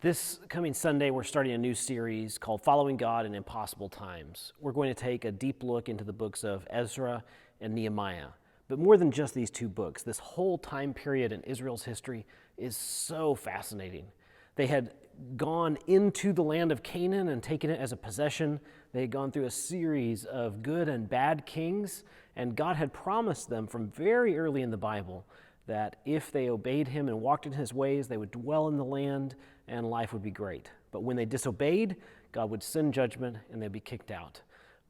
This coming Sunday, we're starting a new series called Following God in Impossible Times. We're going to take a deep look into the books of Ezra and Nehemiah. But more than just these two books, this whole time period in Israel's history is so fascinating. They had gone into the land of Canaan and taken it as a possession. They had gone through a series of good and bad kings, and God had promised them from very early in the Bible that if they obeyed him and walked in his ways, they would dwell in the land and life would be great. But when they disobeyed, God would send judgment and they'd be kicked out.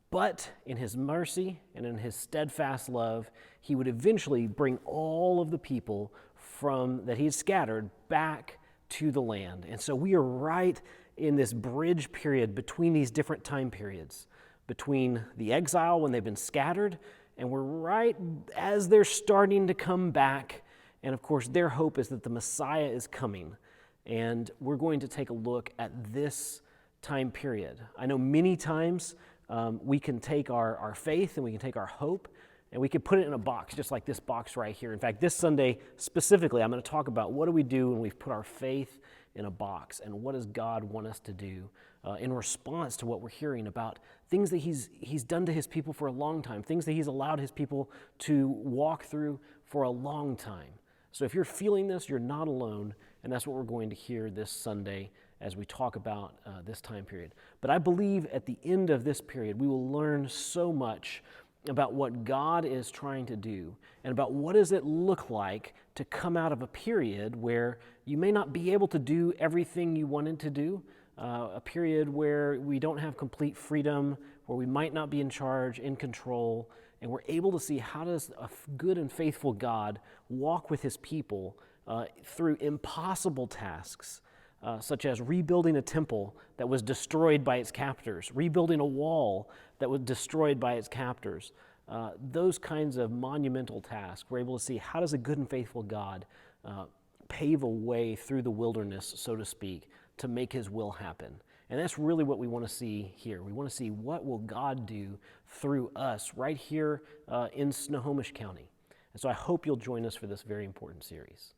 But in his mercy and in his steadfast love, he would eventually bring all of the people that he had scattered back to the land. And so we are right in this bridge period between these different time periods, between the exile when they've been scattered, and we're right as they're starting to come back. And of course, their hope is that the Messiah is coming. And we're going to take a look at this time period. I know many times we can take our faith and we can take our hope and we can put it in a box, just like this box right here. In fact, this Sunday specifically, I'm going to talk about what do we do when we've put our faith in a box, and what does God want us to do in response to what we're hearing about things that he's done to his people for a long time, things that he's allowed his people to walk through for a long time. So if you're feeling this, you're not alone, and that's what we're going to hear this Sunday as we talk about this time period. But I believe at the end of this period, we will learn so much about what God is trying to do and about what does it look like to come out of a period where you may not be able to do everything you wanted to do, a period where we don't have complete freedom, where we might not be in charge, in control, and we're able to see how does a good and faithful God walk with his people through impossible tasks, such as rebuilding a temple that was destroyed by its captors, rebuilding a wall that was destroyed by its captors. Those kinds of monumental tasks, we're able to see how does a good and faithful God pave a way through the wilderness, so to speak, to make his will happen. And that's really what we want to see here. We want to see what will God do through us right here in Snohomish County. And so I hope you'll join us for this very important series.